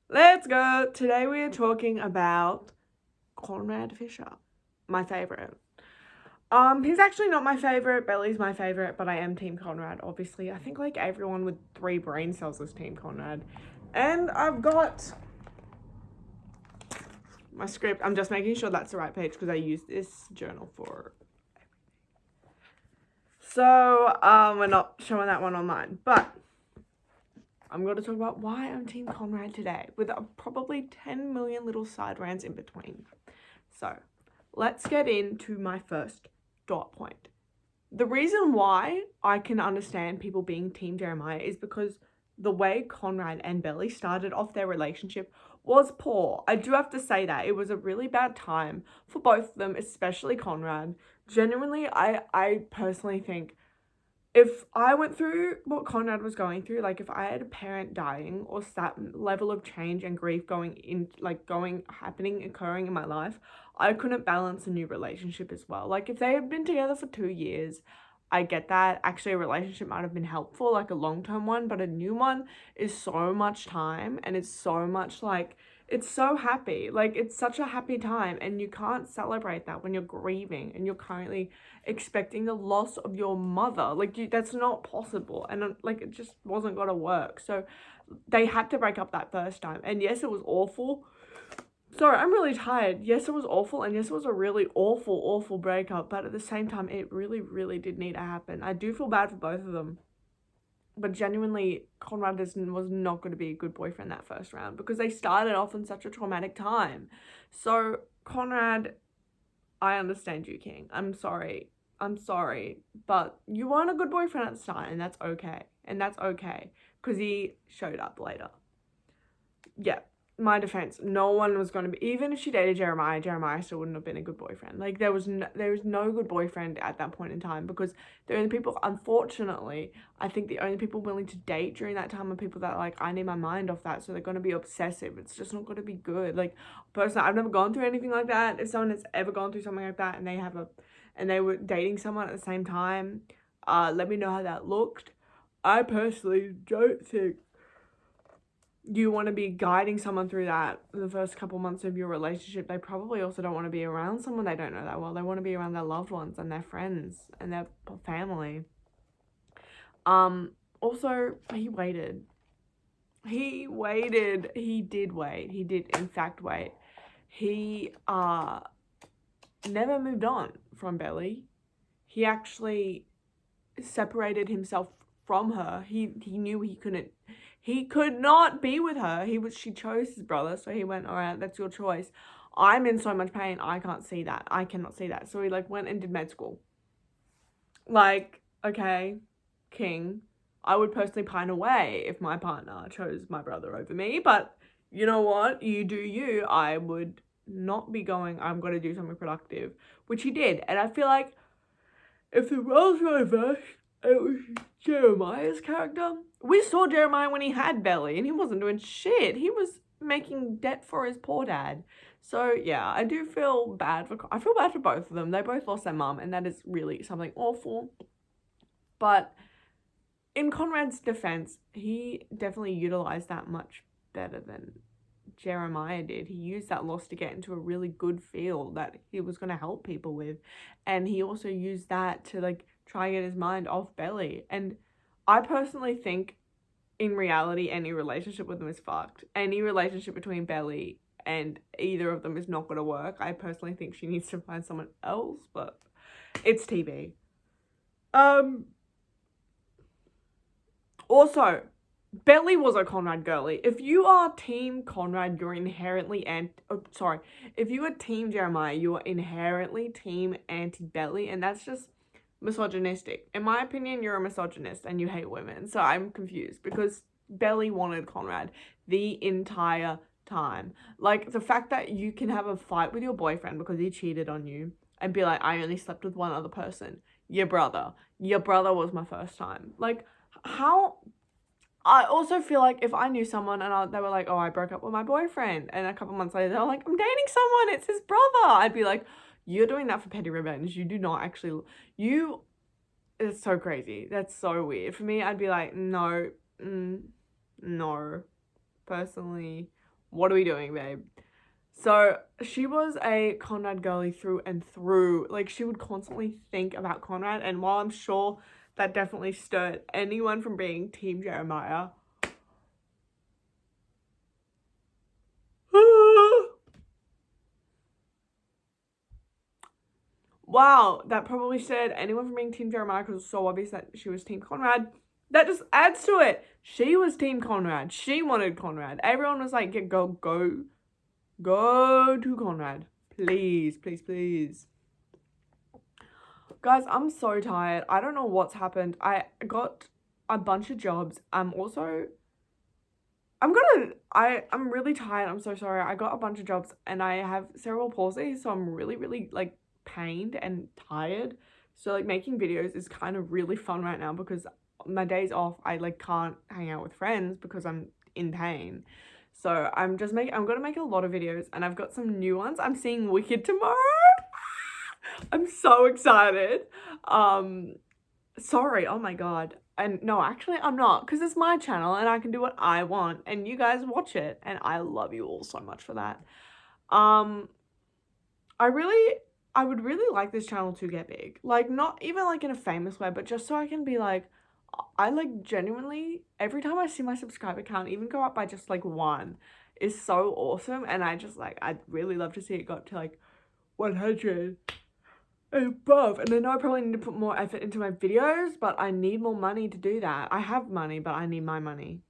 Let's go. Today we are talking about Conrad Fisher, my favorite. He's actually not my favorite. Belly's my favorite, but I am Team Conrad. Obviously, I think like everyone with 3 brain cells is Team Conrad, and I've got my script. I'm just making sure that's the right page because I use this journal for. So we're not showing that one online, but I'm going to talk about why I'm Team Conrad today, with probably 10 million little side rants in between. So, let's get into my first dot point. The reason why I can understand people being Team Jeremiah is because the way Conrad and Belly started off their relationship was poor. I do have to say that. It was a really bad time for both of them, especially Conrad. Genuinely, I personally think if I went through what Conrad was going through, like if I had a parent dying or that level of change and grief occurring in my life, I couldn't balance a new relationship as well. Like if they had been together for 2 years, I get that. Actually, a relationship might have been helpful, like a long-term one, but a new one is so much time and it's so much like it's so happy. Like it's such a happy time and you can't celebrate that when you're grieving and you're currently expecting the loss of your mother. That's not possible. And like it just wasn't going to work. So they had to break up that first time. And yes, it was awful. Sorry, I'm really tired. Yes, it was awful, and yes, it was a really awful, awful breakup, but at the same time, it really, really did need to happen. I do feel bad for both of them. But genuinely, Conrad was not going to be a good boyfriend that first round because they started off in such a traumatic time. So, Conrad, I understand you, King. I'm sorry. But you weren't a good boyfriend at the start, and that's okay. And that's okay because he showed up later. Yeah, my defense, no one was going to be, even if she dated Jeremiah still wouldn't have been a good boyfriend. Like there was no good boyfriend at that point in time because the only people, unfortunately, I think the only people willing to date during that time are people that like, I need my mind off that, so they're going to be obsessive. It's just not going to be good. Like personally, I've never gone through anything like that. If someone has ever gone through something like that and they were dating someone at the same time, let me know how that looked. I personally don't think you want to be guiding someone through that the first couple months of your relationship. They probably also don't want to be around someone they don't know that well. They want to be around their loved ones and their friends and their family. Also, he waited. He waited. He did wait. He did, in fact, wait. He never moved on from Belly. He actually separated himself from her. He knew he could not be with her. She chose his brother, so he went, all right, that's your choice. I'm in so much pain, I can't see that. I cannot see that. So he like went and did med school. Like, okay, King, I would personally pine away if my partner chose my brother over me, but you know what? You do you. I would not be going, I'm going to do something productive, which he did. And I feel like if the roles were reversed, it was Jeremiah's character. We saw Jeremiah when he had Belly, and he wasn't doing shit. He was making debt for his poor dad. So yeah, I feel bad for both of them. They both lost their mum, and that is really something awful. But in Conrad's defense, he definitely utilized that much better than Jeremiah did. He used that loss to get into a really good field that he was going to help people with. And he also used that to like try and get his mind off Belly. And I personally think in reality, any relationship with them is fucked. Any relationship between Belly and either of them is not going to work. I personally think she needs to find someone else, but it's TV. Also, Belly was a Conrad girly. If you are Team Conrad, you're inherently if you are Team Jeremiah, you are inherently Team anti-Belly, and that's just misogynistic. In my opinion, you're a misogynist and you hate women. So I'm confused because Belly wanted Conrad the entire time. Like the fact that you can have a fight with your boyfriend because he cheated on you and be like, I only slept with one other person. Your brother was my first time. Like how I also feel like if I knew someone and they were like, oh, I broke up with my boyfriend, and a couple months later they're like, I'm dating someone, it's his brother, I'd be like, you're doing that for petty revenge. You do not actually, it's so crazy. That's so weird. For me, I'd be like, no, no. Personally, What are we doing, babe? So she was a Conrad girly through and through. Like, she would constantly think about Conrad, and while I'm sure that definitely stirred anyone from being Team Jeremiah, wow, that probably stirred anyone from being Team Jeremiah because it's so obvious that she was Team Conrad. That just adds to it. She was Team Conrad. She wanted Conrad. Everyone was like, go to Conrad. Please, please, please. Guys, I'm so tired. I don't know what's happened. I got a bunch of jobs. I'm really tired. I'm so sorry. I got a bunch of jobs and I have cerebral palsy, so I'm really, really like pained and tired. So like making videos is kind of really fun right now because my days off, I like can't hang out with friends because I'm in pain. So I'm gonna make a lot of videos and I've got some new ones. I'm seeing Wicked tomorrow. I'm so excited. Sorry, oh my god. And no, actually I'm not, because it's my channel and I can do what I want and you guys watch it and I love you all so much for that. I would really like this channel to get big. Like, not even like in a famous way, but just so I can be like, I like genuinely, every time I see my subscriber count even go up by just like 1 is so awesome. And I just like, I'd really love to see it go up to like 100 and above. And I know I probably need to put more effort into my videos, but I need more money to do that. I have money, but I need my money.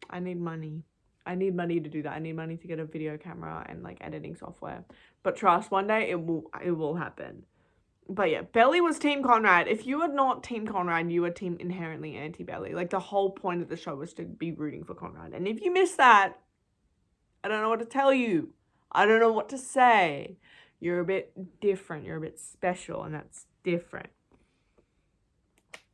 I need money. I need money to do that. I need money to get a video camera and like editing software. But trust, one day it will happen. But yeah, Belly was Team Conrad. If you are not Team Conrad, you are Team inherently anti-Belly. Like, the whole point of the show was to be rooting for Conrad. And if you miss that, I don't know what to tell you. I don't know what to say. You're a bit different. You're a bit special, and that's different.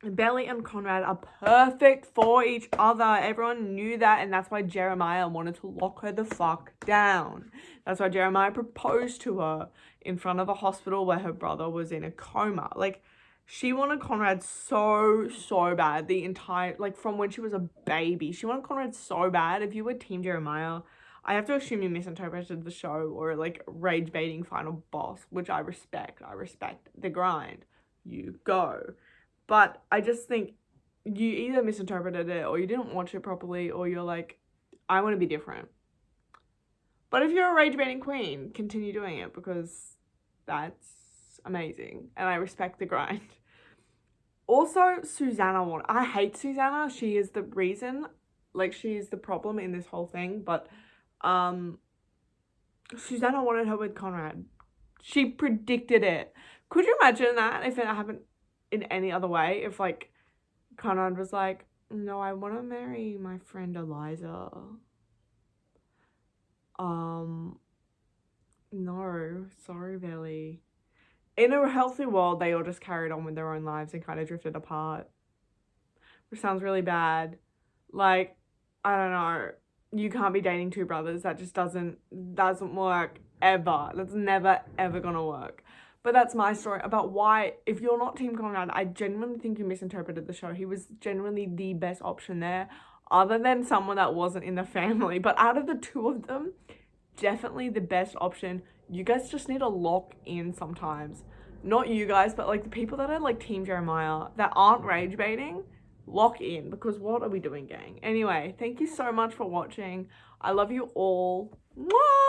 Belly and Conrad are perfect for each other. Everyone knew that, and that's why Jeremiah wanted to lock her the fuck down. That's why Jeremiah proposed to her in front of a hospital where her brother was in a coma. Like, she wanted Conrad so bad the entire, like, from when she was a baby. She wanted Conrad so bad. If you were Team Jeremiah, I have to assume you misinterpreted the show or, like, rage-baiting final boss, which I respect. I respect the grind. You go. But I just think you either misinterpreted it or you didn't watch it properly or you're like, I want to be different. But if you're a rage-baiting queen, continue doing it because that's amazing. And I respect the grind. Also, Susanna I hate Susanna. She is the reason, like, she is the problem in this whole thing. But Susanna wanted her with Conrad. She predicted it. Could you imagine that if it happened in any other way? If like Conrad was like, no, I want to marry my friend Eliza. No, sorry, Belly. In a healthy world, they all just carried on with their own lives and kind of drifted apart. Which sounds really bad. Like, I don't know. You can't be dating two brothers. That just doesn't work ever. That's never, ever gonna work. But that's my story about why, if you're not Team Conrad, I genuinely think you misinterpreted the show. He was genuinely the best option there, other than someone that wasn't in the family. But out of the two of them, definitely the best option. You guys just need to lock in sometimes. Not you guys, but like the people that are like Team Jeremiah that aren't rage baiting, lock in, because what are we doing, gang? Anyway, thank you so much for watching. I love you all. Mwah!